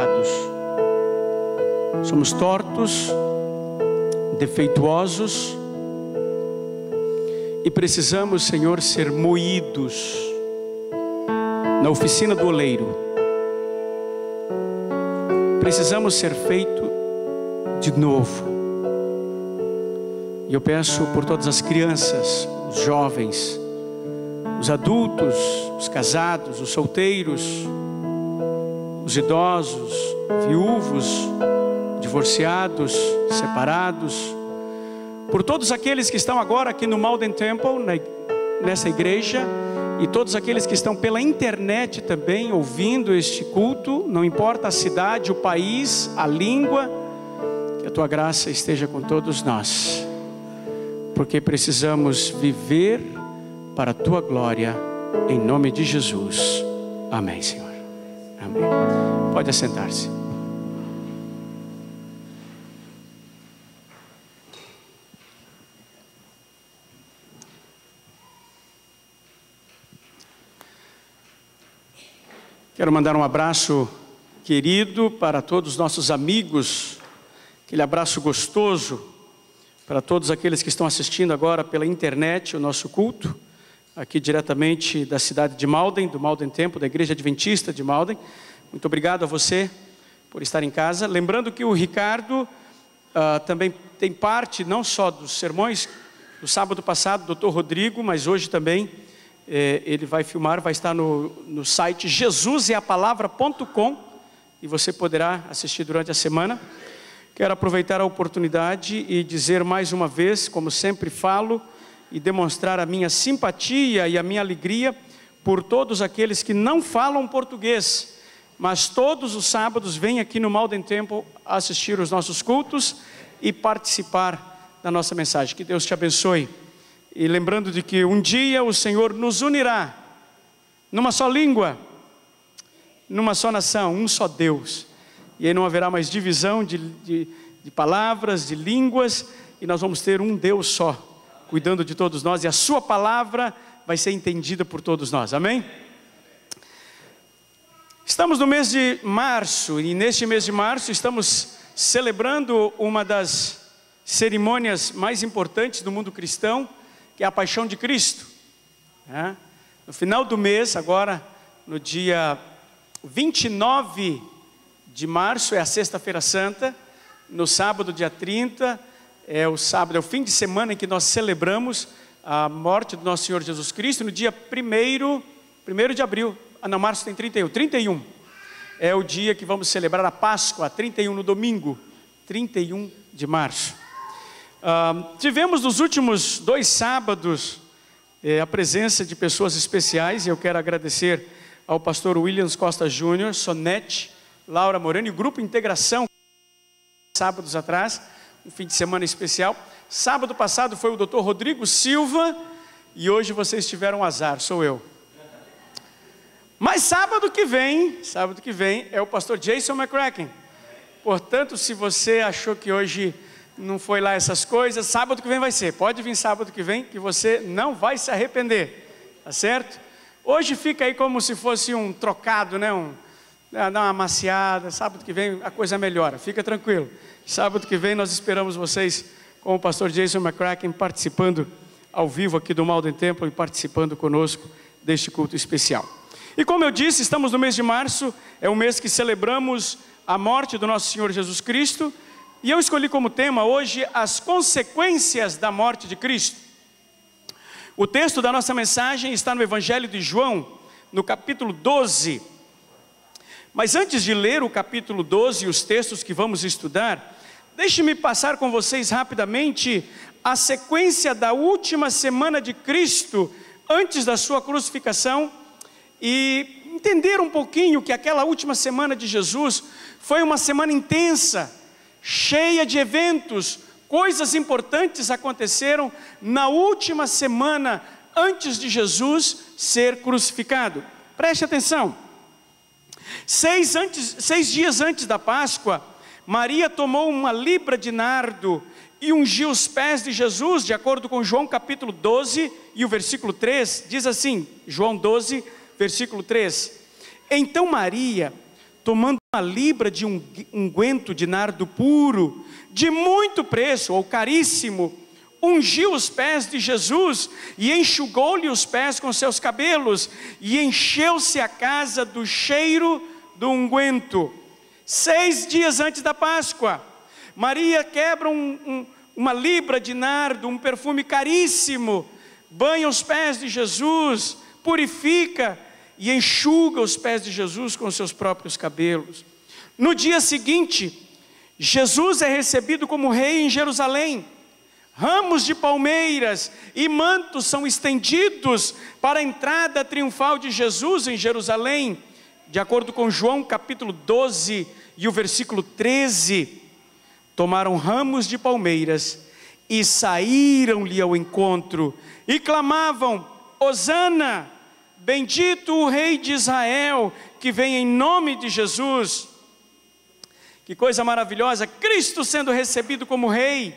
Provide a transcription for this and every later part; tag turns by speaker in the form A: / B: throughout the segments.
A: limitados, somos tortos, defeituosos e precisamos, Senhor, ser moídos na oficina do oleiro. Precisamos ser feito de novo. E eu peço por todas as crianças, os jovens, os adultos, os casados, os solteiros, os idosos, viúvos, divorciados, separados, por todos aqueles que estão agora aqui no Malden Temple, nessa igreja, e todos aqueles que estão pela internet também ouvindo este culto, não importa a cidade, o país, a língua, que a tua graça esteja com todos nós, porque precisamos viver para a tua glória, em nome de Jesus. Amém, Senhor. Amém. Pode assentar-se. Quero mandar um abraço querido para todos os nossos amigos, aquele abraço gostoso para todos aqueles que estão assistindo agora pela internet o nosso culto, aqui diretamente da cidade de Malden, do Malden Temple, da Igreja Adventista de Malden. Muito obrigado a você por estar em casa. Lembrando que o Ricardo também tem parte não só dos sermões do sábado passado, do Dr. Rodrigo, mas hoje também ele vai filmar, vai estar no site jesuseapalavra.com e você poderá assistir durante a semana. Quero aproveitar a oportunidade e dizer mais uma vez, como sempre falo, e demonstrar a minha simpatia e a minha alegria por todos aqueles que não falam português, mas todos os sábados vêm aqui no Malden Temple assistir os nossos cultos e participar da nossa mensagem. Que Deus te abençoe. E lembrando de que um dia o Senhor nos unirá numa só língua, numa só nação, um só Deus. E aí não haverá mais divisão de palavras, de línguas, e nós vamos ter um Deus só, cuidando de todos nós, e a sua palavra vai ser entendida por todos nós. Amém? Estamos no mês de março, e neste mês de março estamos celebrando uma das cerimônias mais importantes do mundo cristão, que é a Paixão de Cristo. No final do mês, agora no dia 29 de março, é a Sexta-feira Santa. No sábado, dia 30, é o fim de semana em que nós celebramos a morte do nosso Senhor Jesus Cristo. No dia 1º de abril, não, março tem 31 é o dia que vamos celebrar a Páscoa, 31 no domingo, 31 de março. Tivemos nos últimos 2 sábados a presença de pessoas especiais, e eu quero agradecer ao pastor Williams Costa Júnior, Sonete, Laura Moreno e o Grupo Integração, sábados atrás, um fim de semana especial. Sábado passado foi o Dr. Rodrigo Silva, e hoje vocês tiveram azar, sou eu. Mas sábado que vem é o pastor Jason McCracken. Portanto, se você achou que hoje não foi lá essas coisas, sábado que vem vai ser. Pode vir sábado que vem, que você não vai se arrepender, tá certo? Hoje fica aí como se fosse um trocado, né? Dá uma amaciada. Sábado que vem a coisa melhora, fica tranquilo. Sábado que vem nós esperamos vocês com o pastor Jason McCracken participando ao vivo aqui do Malden Temple e participando conosco deste culto especial. E como eu disse, estamos no mês de março, é o mês que celebramos a morte do nosso Senhor Jesus Cristo, e eu escolhi como tema hoje as consequências da morte de Cristo. O texto da nossa mensagem está no Evangelho de João, no capítulo 12. Mas antes de ler o capítulo 12 e os textos que vamos estudar, deixe-me passar com vocês rapidamente a sequência da última semana de Cristo, antes da sua crucificação, e entender um pouquinho que aquela última semana de Jesus foi uma semana intensa, cheia de eventos, coisas importantes aconteceram na última semana antes de Jesus ser crucificado. Preste atenção. 6 dias antes da Páscoa, Maria tomou uma libra de nardo e ungiu os pés de Jesus, de acordo com João capítulo 12 e o versículo 3, diz assim, João 12, versículo 3. Então Maria, tomando uma libra de unguento de nardo puro, de muito preço, ou caríssimo, ungiu os pés de Jesus, e enxugou-lhe os pés com seus cabelos, e encheu-se a casa do cheiro do unguento. 6 dias antes da Páscoa, Maria quebra uma libra de nardo, um perfume caríssimo, banha os pés de Jesus, purifica e enxuga os pés de Jesus com seus próprios cabelos. No dia seguinte, Jesus é recebido como rei em Jerusalém. Ramos de palmeiras e mantos são estendidos para a entrada triunfal de Jesus em Jerusalém. De acordo com João capítulo 12 e o versículo 13, tomaram ramos de palmeiras e saíram-lhe ao encontro e clamavam: Hosana, bendito o rei de Israel, que vem em nome de Jesus. Que coisa maravilhosa, Cristo sendo recebido como rei,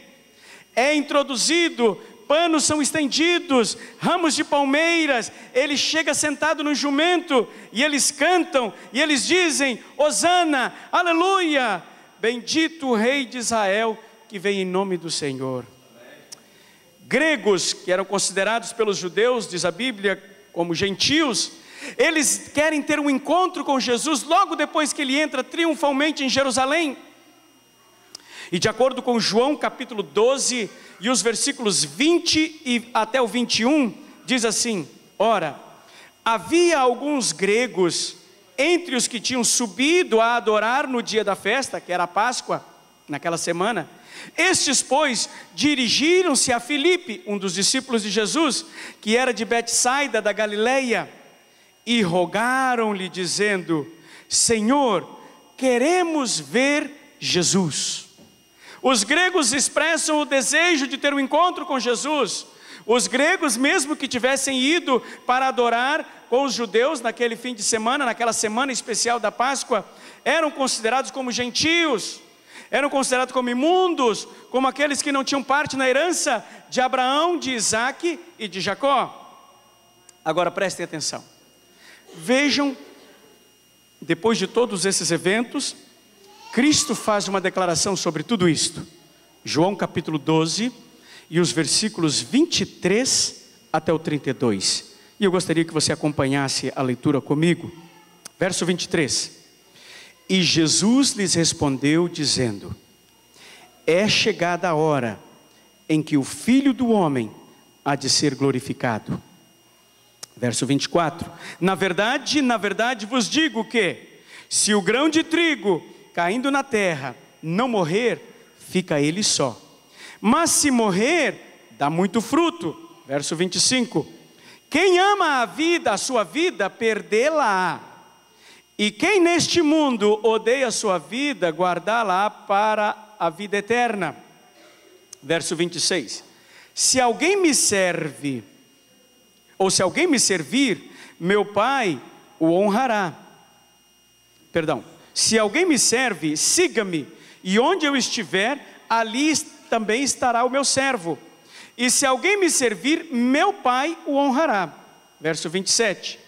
A: é introduzido, panos são estendidos, ramos de palmeiras, ele chega sentado no jumento, e eles cantam, e eles dizem: Hosana, aleluia, bendito o rei de Israel, que vem em nome do Senhor. Gregos, que eram considerados pelos judeus, diz a Bíblia, como gentios, eles querem ter um encontro com Jesus logo depois que ele entra triunfalmente em Jerusalém. E de acordo com João capítulo 12 e os versículos 20 e até o 21, diz assim: ora, havia alguns gregos entre os que tinham subido a adorar no dia da festa, que era a Páscoa, naquela semana. Estes, pois, dirigiram-se a Filipe, um dos discípulos de Jesus, que era de Betsaida da Galileia, e rogaram-lhe dizendo: Senhor, queremos ver Jesus. Os gregos expressam o desejo de ter um encontro com Jesus. Os gregos, mesmo que tivessem ido para adorar com os judeus naquele fim de semana, naquela semana especial da Páscoa, eram considerados como gentios, eram considerados como imundos, como aqueles que não tinham parte na herança de Abraão, de Isaac e de Jacó. Agora prestem atenção, vejam, depois de todos esses eventos, Cristo faz uma declaração sobre tudo isto. João capítulo 12 e os versículos 23 até o 32. E eu gostaria que você acompanhasse a leitura comigo. Verso 23. E Jesus lhes respondeu dizendo: é chegada a hora em que o Filho do Homem há de ser glorificado. Verso 24. Na verdade vos digo que, se o grão de trigo caindo na terra não morrer, fica ele só. Mas se morrer, dá muito fruto. Verso 25. Quem ama a vida, a sua vida, perdê-la-á. E quem neste mundo odeia a sua vida, guardá-la para a vida eterna. Verso 26. Se alguém me serve, ou se alguém me servir, meu Pai o honrará. Se alguém me serve, siga-me, e onde eu estiver, ali também estará o meu servo. E se alguém me servir, meu Pai o honrará. Verso 27.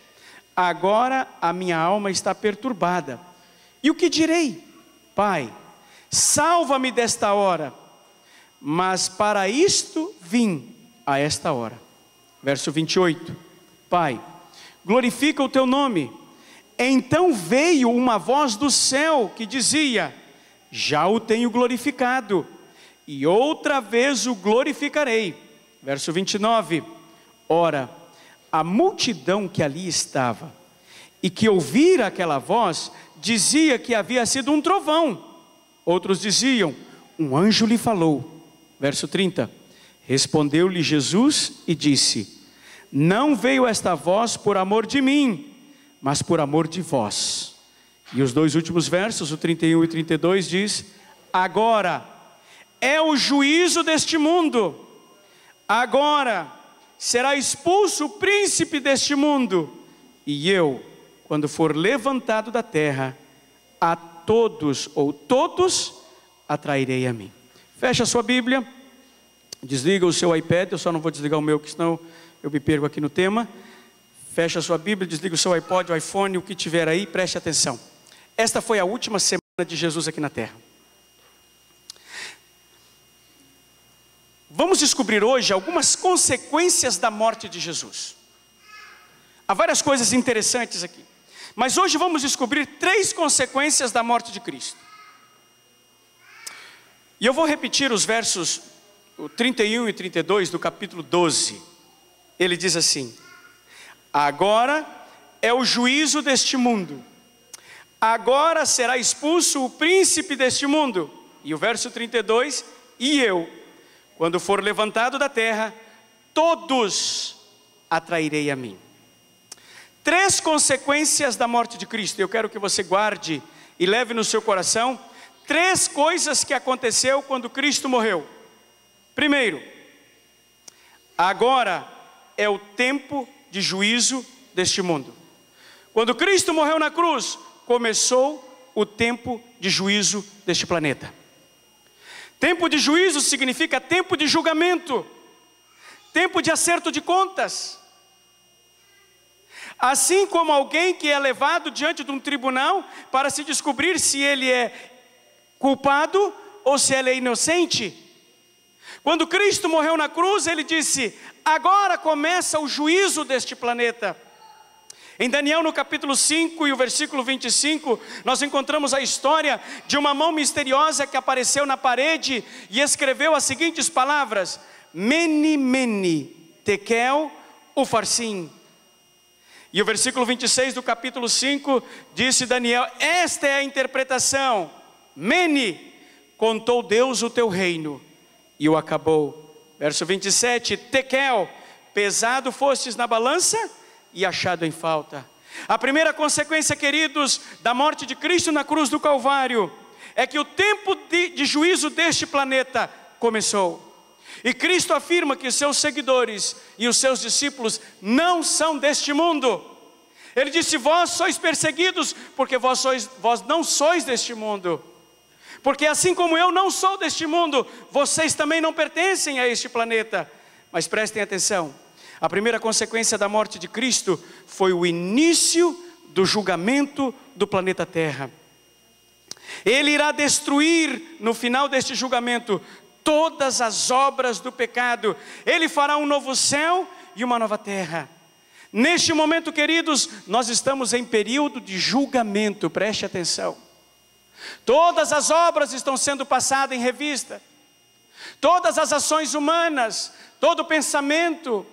A: Agora a minha alma está perturbada. E o que direi? Pai, salva-me desta hora. Mas para isto vim a esta hora. Verso 28. Pai, glorifica o teu nome. Então veio uma voz do céu que dizia: já o tenho glorificado, e outra vez o glorificarei. Verso 29. Ora, a multidão que ali estava, e que ouvira aquela voz, dizia que havia sido um trovão. Outros diziam: um anjo lhe falou. Verso 30. Respondeu-lhe Jesus e disse: não veio esta voz por amor de mim, mas por amor de vós. E os dois últimos versos, o 31 e 32 diz: agora é o juízo deste mundo. Agora será expulso o príncipe deste mundo. E eu, quando for levantado da terra, a todos ou todos atrairei a mim. Fecha a sua Bíblia, desliga o seu iPad, eu só não vou desligar o meu, que senão eu me perco aqui no tema. Fecha a sua Bíblia, desliga o seu iPod, o iPhone, o que tiver aí, preste atenção. Esta foi a última semana de Jesus aqui na terra. Vamos descobrir hoje algumas consequências da morte de Jesus. Há várias coisas interessantes aqui, mas hoje vamos descobrir 3 consequências da morte de Cristo. E eu vou repetir os versos 31 e 32 do capítulo 12. Ele diz assim: agora é o juízo deste mundo, agora será expulso o príncipe deste mundo. E o verso 32, e eu, quando for levantado da terra, todos atrairei a mim. 3 consequências da morte de Cristo. Eu quero que você guarde e leve no seu coração 3 coisas que aconteceu quando Cristo morreu. Primeiro, agora é o tempo de juízo deste mundo. Quando Cristo morreu na cruz, começou o tempo de juízo deste planeta. Tempo de juízo significa tempo de julgamento, tempo de acerto de contas. Assim como alguém que é levado diante de um tribunal para se descobrir se ele é culpado ou se ele é inocente. Quando Cristo morreu na cruz, ele disse: agora começa o juízo deste planeta. Em Daniel, no capítulo 5 e o versículo 25, nós encontramos a história de uma mão misteriosa que apareceu na parede e escreveu as seguintes palavras: Mene, Mene, Tekel, Ufarsim. E o versículo 26 do capítulo 5, disse Daniel: esta é a interpretação. Mene, contou Deus o teu reino e o acabou. Verso 27, Tekel, pesado fostes na balança e achado em falta. A primeira consequência, queridos, da morte de Cristo na cruz do Calvário, é que o tempo de juízo deste planeta começou. E Cristo afirma que os seus seguidores e os seus discípulos não são deste mundo. Ele disse: vós sois perseguidos porque vós não sois deste mundo. Porque assim como eu não sou deste mundo, vocês também não pertencem a este planeta. Mas prestem atenção, a primeira consequência da morte de Cristo foi o início do julgamento do planeta Terra. Ele irá destruir no final deste julgamento todas as obras do pecado. Ele fará um novo céu e uma nova terra. Neste momento, queridos, nós estamos em período de julgamento, preste atenção. Todas as obras estão sendo passadas em revista. Todas as ações humanas, todo o pensamento,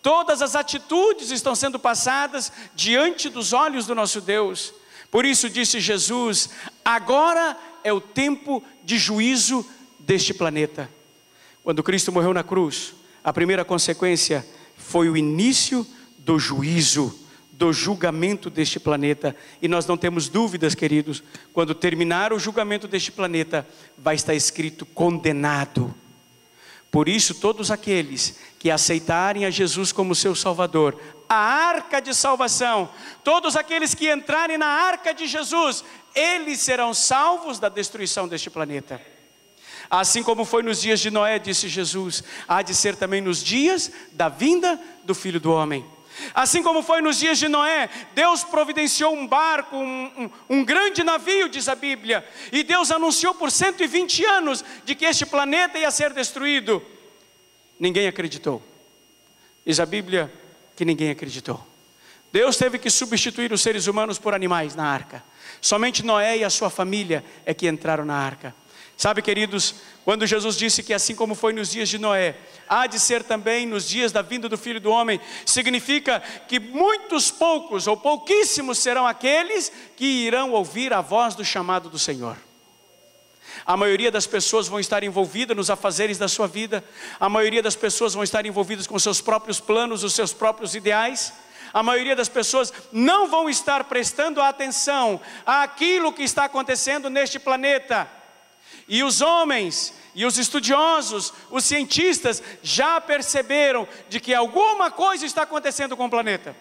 A: todas as atitudes estão sendo passadas diante dos olhos do nosso Deus. Por isso disse Jesus: agora é o tempo de juízo deste planeta. Quando Cristo morreu na cruz, a primeira consequência foi o início do juízo, do julgamento deste planeta. E nós não temos dúvidas, queridos, quando terminar o julgamento deste planeta, vai estar escrito condenado. Por isso, todos aqueles que aceitarem a Jesus como seu Salvador, a arca de salvação, todos aqueles que entrarem na arca de Jesus, eles serão salvos da destruição deste planeta. Assim como foi nos dias de Noé, disse Jesus, há de ser também nos dias da vinda do Filho do Homem. Assim como foi nos dias de Noé, Deus providenciou um barco, um grande navio, diz a Bíblia. E Deus anunciou por 120 anos de que este planeta ia ser destruído. Ninguém acreditou. Diz a Bíblia que ninguém acreditou. Deus teve que substituir os seres humanos por animais na arca. Somente Noé e a sua família é que entraram na arca. Sabe, queridos, quando Jesus disse que assim como foi nos dias de Noé, há de ser também nos dias da vinda do Filho do Homem, significa que muitos poucos ou pouquíssimos serão aqueles que irão ouvir a voz do chamado do Senhor. A maioria das pessoas vão estar envolvidas nos afazeres da sua vida. A maioria das pessoas vão estar envolvidas com seus próprios planos, os seus próprios ideais. A maioria das pessoas não vão estar prestando atenção àquilo que está acontecendo neste planeta. E os homens, e os estudiosos, os cientistas já perceberam de que alguma coisa está acontecendo com o planeta.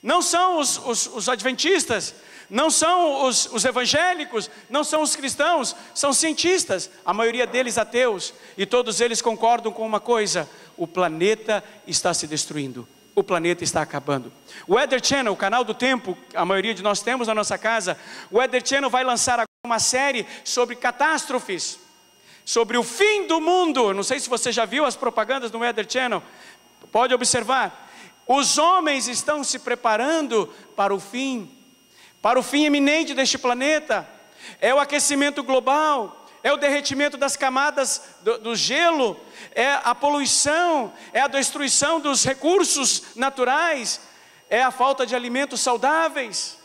A: Não são os adventistas, não são os evangélicos, não são os cristãos, são cientistas, a maioria deles ateus, e todos eles concordam com uma coisa: o planeta está se destruindo. O o planeta está acabando. O Weather Channel, o canal do tempo, a maioria de nós temos na nossa casa, o Weather Channel vai lançar agora uma série sobre catástrofes, sobre o fim do mundo. Não sei se você já viu as propagandas do Weather Channel, pode observar. Os homens estão se preparando para o fim iminente deste planeta. É o aquecimento global, é o derretimento das camadas do gelo, é a poluição, é a destruição dos recursos naturais, é a falta de alimentos saudáveis.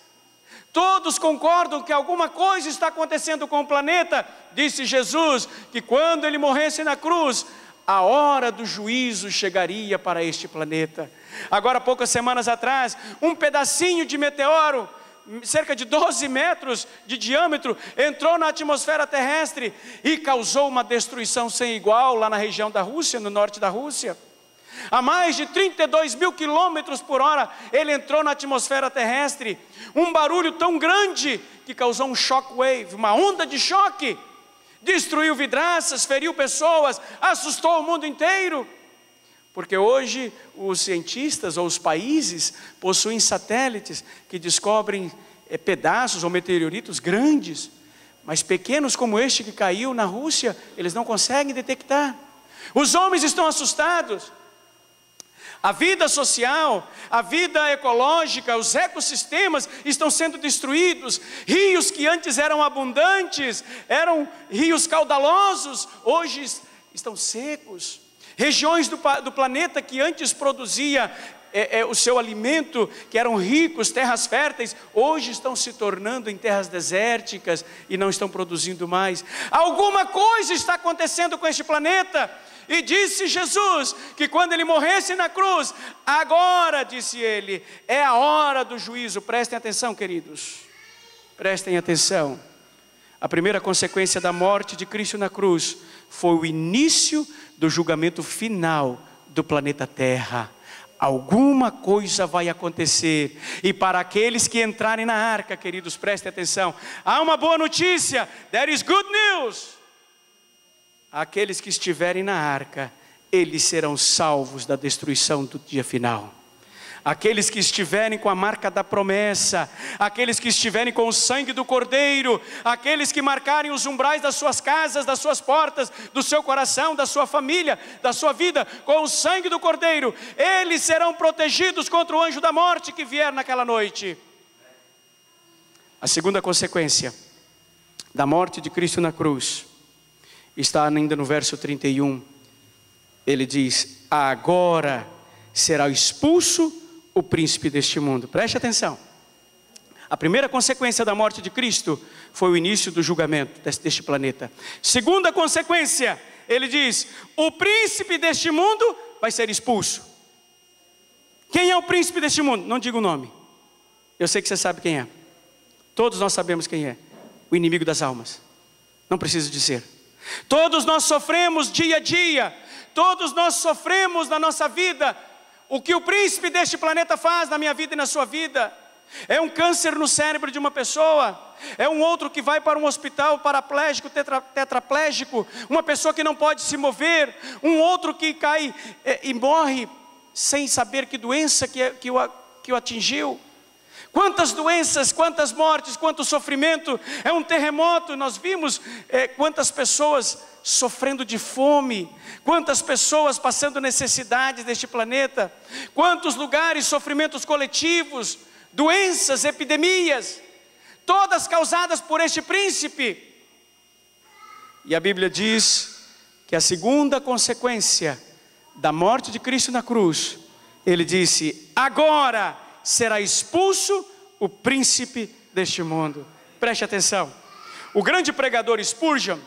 A: Todos concordam que alguma coisa está acontecendo com o planeta. Disse Jesus que quando ele morresse na cruz, a hora do juízo chegaria para este planeta. Agora, poucas semanas atrás, um pedacinho de meteoro, cerca de 12 metros de diâmetro, entrou na atmosfera terrestre e causou uma destruição sem igual lá na região da Rússia, no norte da Rússia. A mais de 32 mil quilômetros por hora, ele entrou na atmosfera terrestre. Um barulho tão grande que causou um shockwave, uma onda de choque. Destruiu vidraças, feriu pessoas, assustou o mundo inteiro. Porque hoje os cientistas ou os países possuem satélites que descobrem pedaços ou meteoritos grandes, mas pequenos como este que caiu na Rússia, eles não conseguem detectar. Os homens estão assustados. A vida social, a vida ecológica, os ecossistemas estão sendo destruídos. Rios que antes eram abundantes, eram rios caudalosos, hoje estão secos. Regiões do planeta que antes produzia o seu alimento, que eram ricos, terras férteis, hoje estão se tornando em terras desérticas e não estão produzindo mais. Alguma coisa está acontecendo com este planeta. E disse Jesus que quando ele morresse na cruz, agora, disse ele, é a hora do juízo. Prestem atenção, queridos, prestem atenção. A primeira consequência da morte de Cristo na cruz foi o início do julgamento final do planeta Terra. Alguma coisa vai acontecer, e para aqueles que entrarem na arca, queridos, prestem atenção, há uma boa notícia, there is good news. Aqueles que estiverem na arca, eles serão salvos da destruição do dia final. Aqueles que estiverem com a marca da promessa, aqueles que estiverem com o sangue do Cordeiro, aqueles que marcarem os umbrais das suas casas, das suas portas, do seu coração, da sua família, da sua vida, com o sangue do Cordeiro, eles serão protegidos contra o anjo da morte que vier naquela noite. A segunda consequência da morte de Cristo na cruz está ainda no verso 31, ele diz, agora será expulso o príncipe deste mundo. Preste atenção, a primeira consequência da morte de Cristo foi o início do julgamento deste planeta. Segunda consequência, ele diz, o príncipe deste mundo vai ser expulso. Quem é o príncipe deste mundo? Não diga o nome, eu sei que você sabe quem é, todos nós sabemos quem é, o inimigo das almas, não preciso dizer. Todos nós sofremos dia a dia, todos nós sofremos na nossa vida. O que o príncipe deste planeta faz na minha vida e na sua vida? É um câncer no cérebro de uma pessoa, é um outro que vai para um hospital paraplégico, tetraplégico, uma pessoa que não pode se mover, um outro que cai e morre sem saber que doença que o atingiu. Quantas doenças, quantas mortes, quanto sofrimento, é um terremoto. Nós vimos quantas pessoas sofrendo de fome, quantas pessoas passando necessidades deste planeta, quantos lugares, sofrimentos coletivos, doenças, epidemias, todas causadas por este príncipe. E a Bíblia diz que a segunda consequência da morte de Cristo na cruz, ele disse, agora será expulso o príncipe deste mundo. Preste atenção, o grande pregador Spurgeon,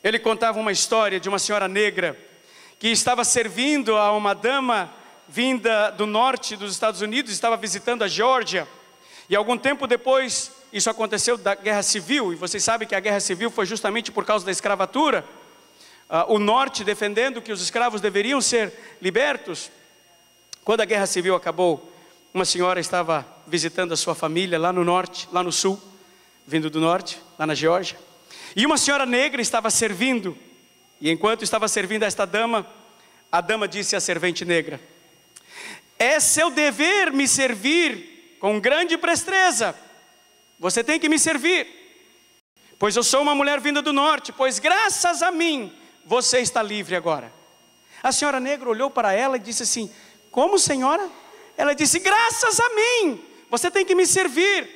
A: ele contava uma história de uma senhora negra que estava servindo a uma dama vinda do norte dos Estados Unidos, estava visitando a Geórgia, e algum tempo depois, isso aconteceu da Guerra Civil, e vocês sabem que a Guerra Civil foi justamente por causa da escravatura, o norte defendendo que os escravos deveriam ser libertos. Quando a Guerra Civil acabou, uma senhora estava visitando a sua família lá no norte, lá no sul, vindo do norte, lá na Geórgia. E uma senhora negra estava servindo, e enquanto estava servindo a esta dama, a dama disse à servente negra, É seu dever me servir com grande presteza. Você tem que me servir, pois eu sou uma mulher vinda do norte, pois graças a mim você está livre agora. A senhora negra olhou para ela e disse assim: como, senhora? Ela disse: graças a mim você tem que me servir,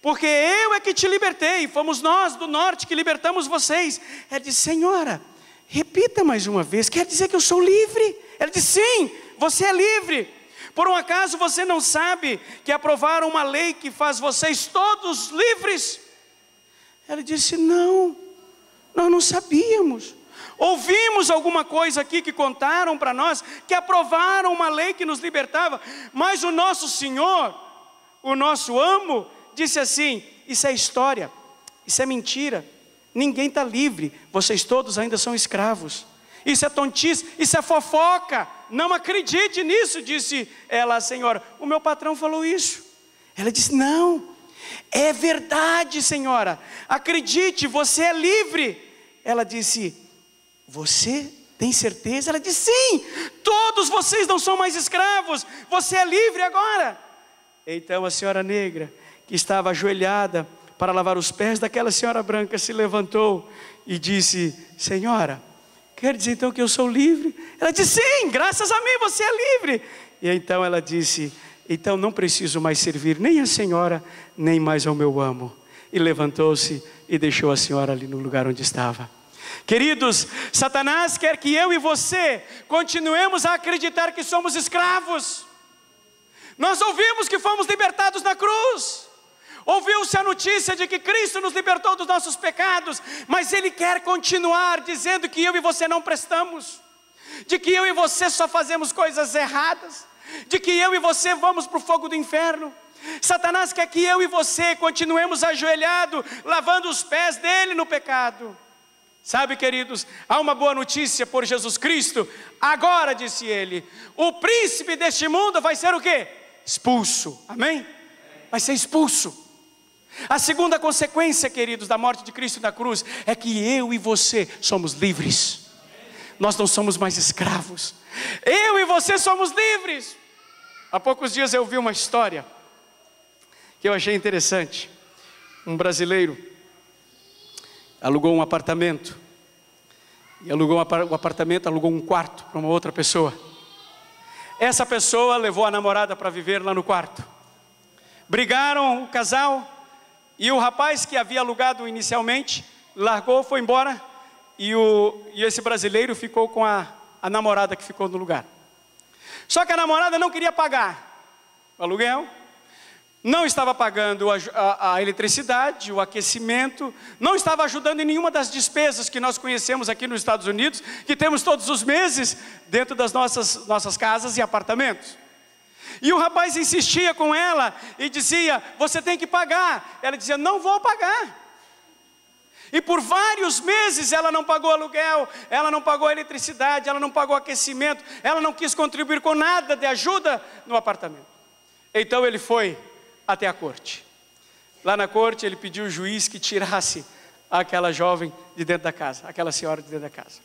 A: porque eu é que te libertei, fomos nós do norte que libertamos vocês. Ela disse: senhora, repita mais uma vez, quer dizer que eu sou livre? Ela disse: sim, você é livre. Por um acaso você não sabe que aprovaram uma lei que faz vocês todos livres? Ela disse: não, nós não sabíamos. Ouvimos alguma coisa aqui que contaram para nós, que aprovaram uma lei que nos libertava, mas o nosso Senhor, o nosso amo, disse assim: isso é história, isso é mentira, ninguém está livre, vocês todos ainda são escravos. Isso é tontice, isso é fofoca, não acredite nisso, disse ela à senhora. O meu patrão falou isso. Ela disse: não, é verdade, senhora, acredite, você é livre. Ela disse: você tem certeza? Ela disse: sim, todos vocês não são mais escravos, você é livre agora. Então a senhora negra, que estava ajoelhada para lavar os pés daquela senhora branca, se levantou e disse: senhora, quer dizer então que eu sou livre? Ela disse: sim, graças a mim você é livre. E então ela disse: então não preciso mais servir nem a senhora, nem mais ao meu amo. E levantou-se e deixou a senhora ali no lugar onde estava. Queridos, Satanás quer que eu e você continuemos a acreditar que somos escravos. Nós ouvimos que fomos libertados na cruz, ouviu-se a notícia de que Cristo nos libertou dos nossos pecados, mas Ele quer continuar dizendo que eu e você não prestamos, de que eu e você só fazemos coisas erradas, de que eu e você vamos para o fogo do inferno. Satanás quer que eu e você continuemos ajoelhados, lavando os pés dele no pecado. Sabe, queridos, há uma boa notícia por Jesus Cristo. Agora, disse ele, o príncipe deste mundo vai ser o quê? Expulso, amém? Vai ser expulso. A segunda consequência, queridos, da morte de Cristo na cruz é que eu e você somos livres. Nós não somos mais escravos. Eu e você somos livres. Há poucos dias eu vi uma história que eu achei interessante. Um brasileiro alugou um apartamento. E alugou o apartamento, alugou um quarto para uma outra pessoa. Essa pessoa levou a namorada para viver lá no quarto. Brigaram o casal. E o rapaz que havia alugado inicialmente largou, foi embora. E esse brasileiro ficou com a namorada que ficou no lugar. Só que a namorada não queria pagar o aluguel, não estava pagando a eletricidade, o aquecimento, não estava ajudando em nenhuma das despesas que nós conhecemos aqui nos Estados Unidos, que temos todos os meses dentro das nossas casas e apartamentos. E o rapaz insistia com ela e dizia: você tem que pagar. Ela dizia: não vou pagar. E por vários meses ela não pagou aluguel, ela não pagou eletricidade, ela não pagou aquecimento, ela não quis contribuir com nada de ajuda no apartamento. Então ele foi até a corte. Lá na corte ele pediu ao juiz que tirasse aquela jovem de dentro da casa, aquela senhora de dentro da casa.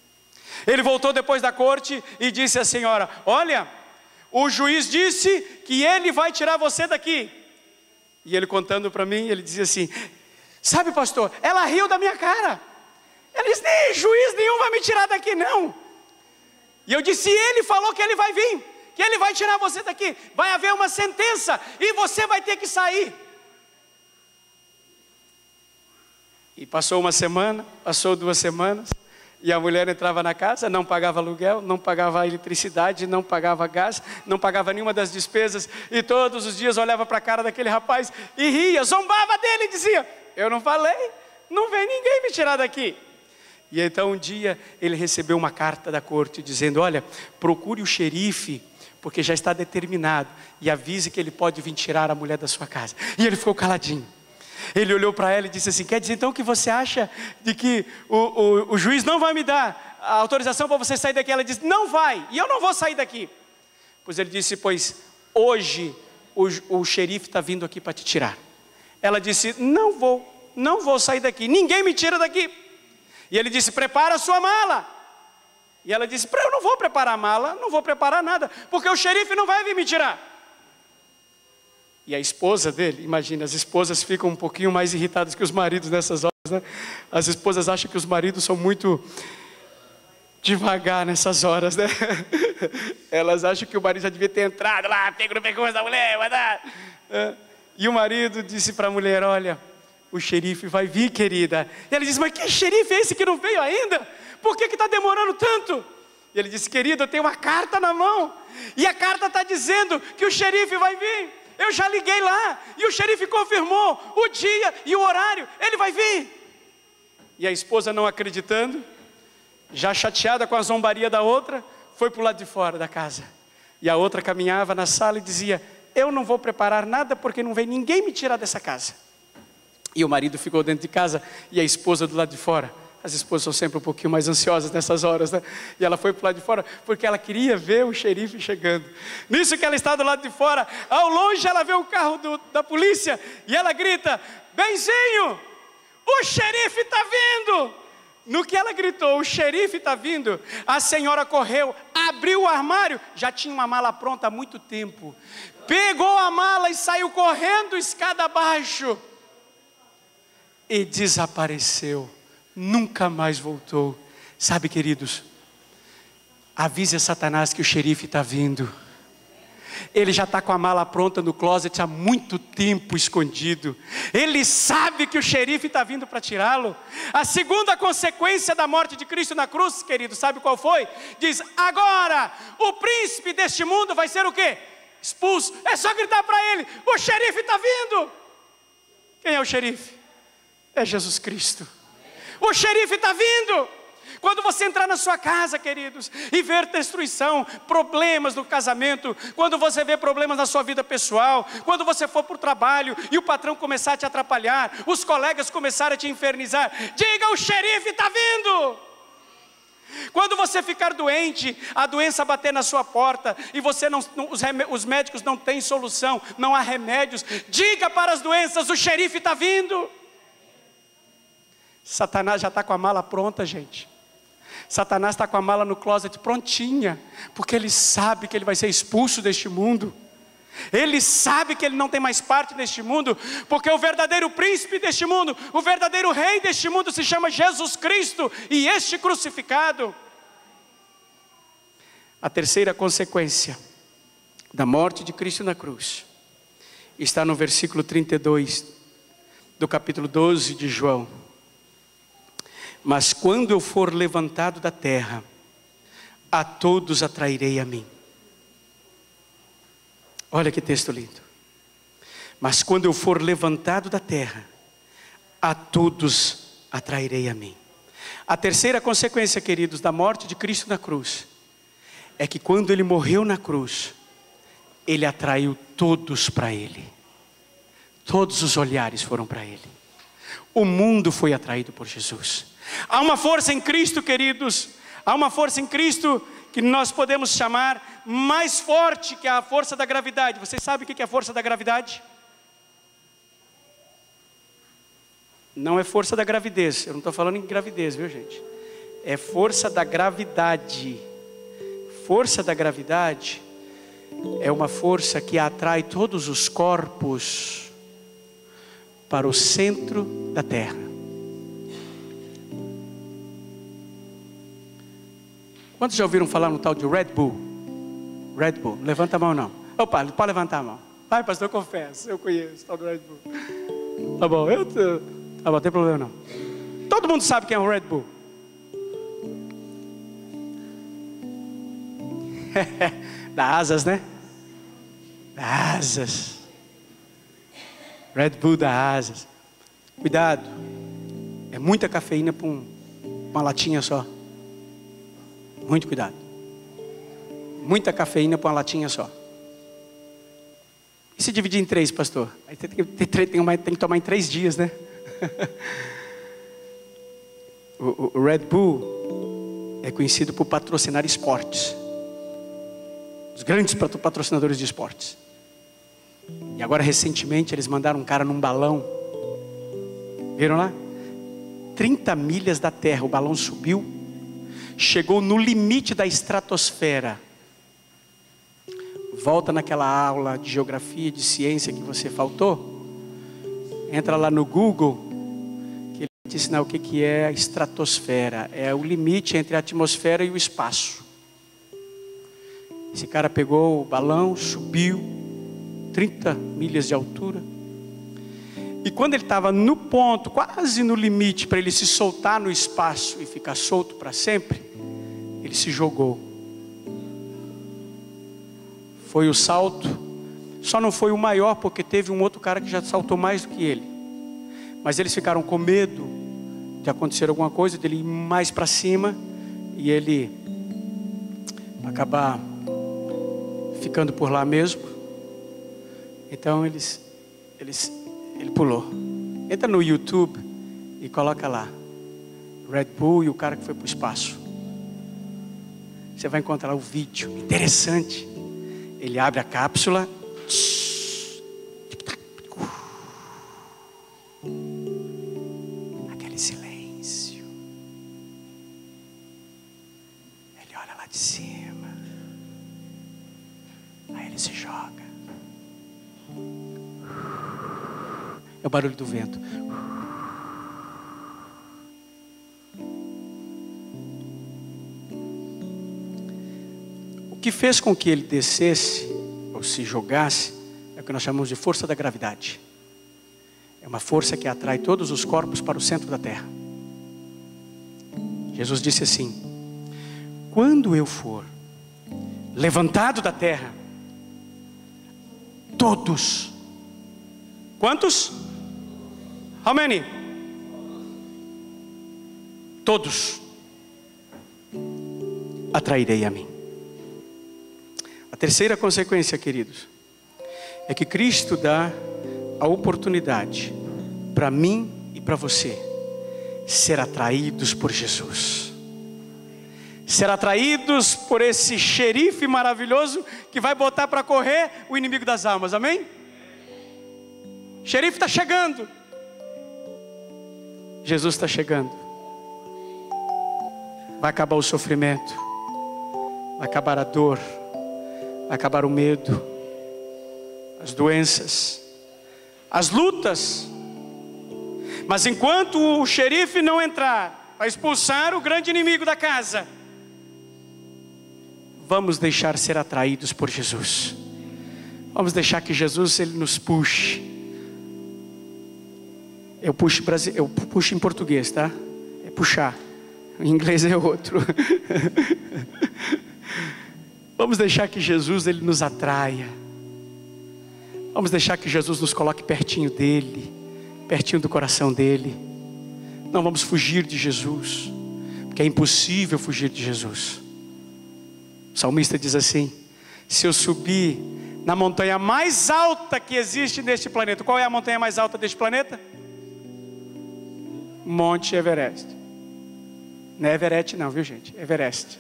A: Ele voltou depois da corte e disse à senhora: olha, o juiz disse que ele vai tirar você daqui. E ele contando para mim, ele dizia assim: sabe, pastor, ela riu da minha cara. Ela disse: nem juiz nenhum vai me tirar daqui não. E eu disse: ele falou que ele vai vir, que ele vai tirar você daqui, vai haver uma sentença e você vai ter que sair. E passou uma semana, passou 2 semanas, e a mulher entrava na casa, não pagava aluguel, não pagava eletricidade, não pagava gás, não pagava nenhuma das despesas, e todos os dias olhava para a cara daquele rapaz e ria, zombava dele e dizia: eu não falei, não vem ninguém me tirar daqui. E então um dia ele recebeu uma carta da corte dizendo: olha, procure o xerife, porque já está determinado, e avise que ele pode vir tirar a mulher da sua casa. E ele ficou caladinho. Ele olhou para ela e disse assim: quer dizer então que você acha de que o juiz não vai me dar a autorização para você sair daqui? Ela disse: não vai, e eu não vou sair daqui. Pois ele disse: pois hoje o xerife está vindo aqui para te tirar. Ela disse: não vou sair daqui, ninguém me tira daqui. E ele disse: prepara a sua mala. E ela disse: eu não vou preparar mala, não vou preparar nada, porque o xerife não vai vir me tirar. E a esposa dele, imagina, as esposas ficam um pouquinho mais irritadas que os maridos nessas horas, né? As esposas acham que os maridos são muito devagar nessas horas, né? Elas acham que o marido já devia ter entrado lá, pego no pescoço da mulher, vai dar. E o marido disse para a mulher: olha, o xerife vai vir, querida. E ela disse: mas que xerife é esse que não veio ainda? Por que está demorando tanto? E ele disse: querido, eu tenho uma carta na mão, e a carta está dizendo que o xerife vai vir. Eu já liguei lá, e o xerife confirmou o dia e o horário, ele vai vir. E a esposa, não acreditando, já chateada com a zombaria da outra, foi para o lado de fora da casa. E a outra caminhava na sala e dizia: eu não vou preparar nada, porque não vem ninguém me tirar dessa casa. E o marido ficou dentro de casa, e a esposa do lado de fora. As esposas são sempre um pouquinho mais ansiosas nessas horas, né? E ela foi para o lado de fora, porque ela queria ver o xerife chegando. Nisso que ela está do lado de fora, ao longe ela vê o carro da polícia, e ela grita: benzinho, o xerife está vindo! No que ela gritou, o xerife está vindo, a senhora correu, abriu o armário, já tinha uma mala pronta há muito tempo, pegou a mala e saiu correndo escada abaixo, e desapareceu, nunca mais voltou. Sabe, queridos, avise a Satanás que o xerife está vindo. Ele já está com a mala pronta no closet há muito tempo escondido. Ele sabe que o xerife está vindo para tirá-lo. A segunda consequência da morte de Cristo na cruz, querido, sabe qual foi? Diz: agora o príncipe deste mundo vai ser o quê? Expulso. É só gritar para ele: o xerife está vindo. Quem é o xerife? É Jesus Cristo. O xerife está vindo. Quando você entrar na sua casa, queridos, e ver destruição, problemas no casamento, quando você vê problemas na sua vida pessoal, quando você for para o trabalho e o patrão começar a te atrapalhar, os colegas começarem a te infernizar, diga: o xerife está vindo. Quando você ficar doente, a doença bater na sua porta e você os médicos não têm solução, não há remédios, diga para as doenças: o xerife está vindo. Satanás já está com a mala pronta, gente. Satanás está com a mala no closet prontinha, porque ele sabe que ele vai ser expulso deste mundo. Ele sabe que ele não tem mais parte deste mundo, porque o verdadeiro príncipe deste mundo, o verdadeiro rei deste mundo se chama Jesus Cristo, e este crucificado. A terceira consequência da morte de Cristo na cruz está no versículo 32 do capítulo 12 de João. Mas quando eu for levantado da terra, a todos atrairei a mim. Olha que texto lindo. Mas quando eu for levantado da terra, a todos atrairei a mim. A terceira consequência, queridos, da morte de Cristo na cruz, é que quando Ele morreu na cruz, Ele atraiu todos para Ele. Todos os olhares foram para Ele. O mundo foi atraído por Jesus. Há uma força em Cristo, queridos, há uma força em Cristo que nós podemos chamar mais forte que a força da gravidade. Vocês sabem o que é a força da gravidade? Não é força da gravidez, eu não estou falando em gravidez, viu, gente? É força da gravidade. Força da gravidade é uma força que atrai todos os corpos para o centro da Terra. Quantos já ouviram falar no tal de Red Bull? Red Bull, levanta a mão não. Opa, pode levantar a mão. Vai, pastor, eu confesso, eu conheço o tal do Red Bull. Tá bom, tá bom, não tem problema não. Todo mundo sabe quem é o Red Bull. Da Asas, né? Da Asas. Red Bull da Asas. Cuidado, é muita cafeína para uma latinha só. Muito cuidado. Muita cafeína para uma latinha só. E se dividir em 3, pastor? Aí tem que tomar em 3 dias, né? O Red Bull é conhecido por patrocinar esportes. Os grandes patrocinadores de esportes. E agora recentemente eles mandaram um cara num balão. Viram lá? 30 milhas da terra, o balão subiu. chegou no limite da estratosfera. Volta naquela aula de geografia e de ciência que você faltou. Entra lá no Google, que ele vai te ensinar o que é a estratosfera. É o limite entre a atmosfera e o espaço. Esse cara pegou o balão, subiu 30 milhas de altura. E quando ele estava no ponto, quase no limite, para ele se soltar no espaço e ficar solto para sempre, ele se jogou. Foi o salto, só não foi o maior, porque teve um outro cara que já saltou mais do que ele. Mas eles ficaram com medo de acontecer alguma coisa, dele ir mais para cima, e ele acabar ficando por lá mesmo. Então ele pulou. Entra no YouTube e coloca lá Red Bull e o cara que foi para o espaço. Você vai encontrar o vídeo interessante. Ele abre a cápsula, aquele silêncio. Ele olha lá de cima, aí ele se joga. É o barulho do vento. O que fez com que ele descesse ou se jogasse é o que nós chamamos de força da gravidade. É uma força que atrai todos os corpos para o centro da terra. Jesus disse assim: quando eu for levantado da terra, todos. Quantos? How many? Todos atrairei a mim. A terceira consequência, queridos, é que Cristo dá a oportunidade para mim e para você ser atraídos por Jesus. Ser atraídos por esse xerife maravilhoso que vai botar para correr o inimigo das almas, amém? O xerife está chegando. Jesus está chegando. Vai acabar o sofrimento, vai acabar a dor, vai acabar o medo, as doenças, as lutas. Mas enquanto o xerife não entrar para expulsar o grande inimigo da casa, vamos deixar ser atraídos por Jesus. Vamos deixar que Jesus ele nos puxe. Eu puxo em português, tá? É puxar. Em inglês é outro. Vamos deixar que Jesus ele nos atraia. Vamos deixar que Jesus nos coloque pertinho dele, pertinho do coração dele. Não vamos fugir de Jesus, porque é impossível fugir de Jesus. O salmista diz assim: se eu subir na montanha mais alta que existe neste planeta. Qual é a montanha mais alta deste planeta? Monte Everest. Não é Everett não, viu gente? Everest.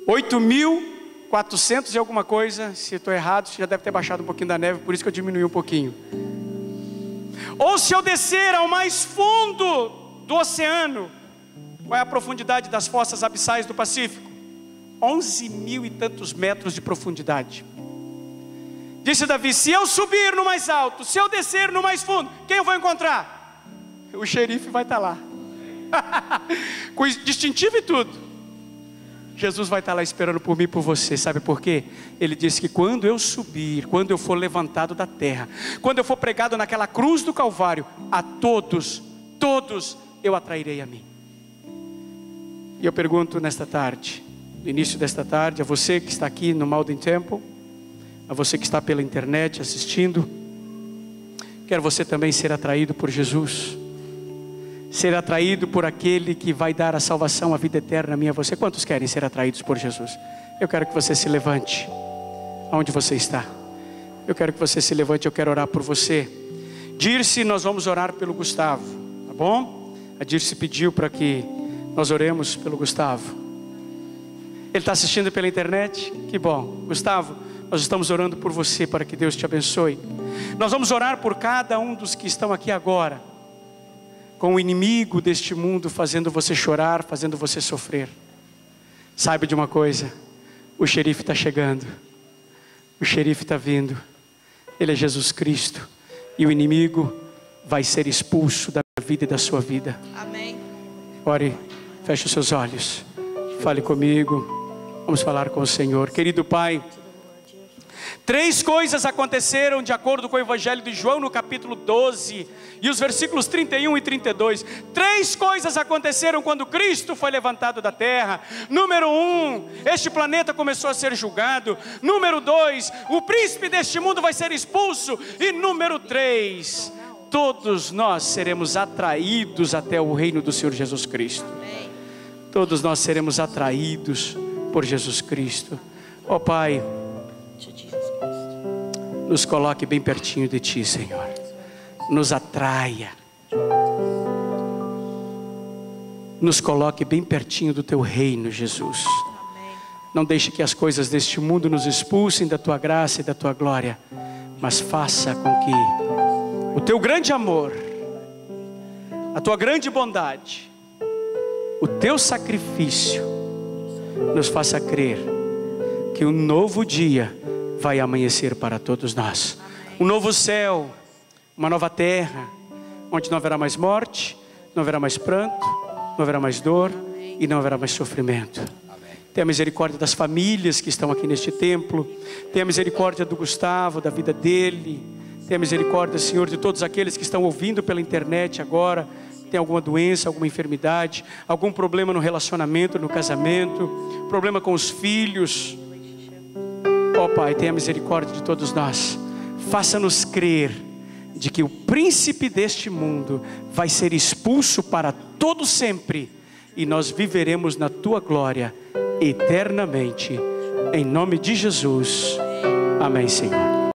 A: 8.400 e alguma coisa. Se eu estou errado, você já deve ter baixado um pouquinho da neve, por isso que eu diminui um pouquinho. Ou se eu descer ao mais fundo do oceano, qual é a profundidade das fossas abissais do Pacífico? 11.000 e tantos metros de profundidade. Disse Davi: se eu subir no mais alto, se eu descer no mais fundo, quem eu vou encontrar? O xerife vai estar lá. Com distintivo e tudo. Jesus vai estar lá esperando por mim e por você. Sabe por quê? Ele disse que quando eu subir, quando eu for levantado da terra, quando eu for pregado naquela cruz do Calvário, a todos eu atrairei a mim. E eu pergunto nesta tarde, no início desta tarde, a você que está aqui no Malden Temple, a você que está pela internet assistindo, quer você também ser atraído por Jesus, ser atraído por aquele que vai dar a salvação, a vida eterna a mim e a você. Quantos querem ser atraídos por Jesus? Eu quero que você se levante, onde você está. Eu quero que você se levante, eu quero orar por você. Dirce, nós vamos orar pelo Gustavo, tá bom? A Dirce pediu para que nós oremos pelo Gustavo. Ele está assistindo pela internet? Que bom. Gustavo, nós estamos orando por você, para que Deus te abençoe. Nós vamos orar por cada um dos que estão aqui agora. com o inimigo deste mundo fazendo você chorar, fazendo você sofrer. Saiba de uma coisa, o xerife está chegando, o xerife está vindo, ele é Jesus Cristo, e o inimigo vai ser expulso da minha vida e da sua vida.
B: Amém.
A: Ore, feche os seus olhos, fale comigo, vamos falar com o Senhor. Querido Pai, 3 coisas aconteceram de acordo com o Evangelho de João no capítulo 12 e os versículos 31 e 32. 3 coisas aconteceram quando Cristo foi levantado da terra. Número 1, este planeta começou a ser julgado. Número 2, o príncipe deste mundo vai ser expulso. E número 3, todos nós seremos atraídos até o reino do Senhor Jesus Cristo. Todos nós seremos atraídos por Jesus Cristo. Ó Pai, nos coloque bem pertinho de Ti, Senhor. Nos atraia. Nos coloque bem pertinho do Teu reino, Jesus. Não deixe que as coisas deste mundo nos expulsem da Tua graça e da Tua glória, mas faça com que o Teu grande amor, a Tua grande bondade, o Teu sacrifício nos faça crer que um novo dia vai amanhecer para todos nós. Um novo céu, uma nova terra, onde não haverá mais morte, não haverá mais pranto, não haverá mais dor e não haverá mais sofrimento. Tenha misericórdia das famílias que estão aqui neste templo. Tenha misericórdia do Gustavo, da vida dele. Tenha misericórdia, Senhor, de todos aqueles que estão ouvindo pela internet agora. Tem alguma doença, alguma enfermidade, algum problema no relacionamento, no casamento, problema com os filhos. Ó Pai, tenha misericórdia de todos nós. Faça-nos crer de que o príncipe deste mundo vai ser expulso para todo sempre, e nós viveremos na Tua glória eternamente. Em nome de Jesus. Amém, Senhor.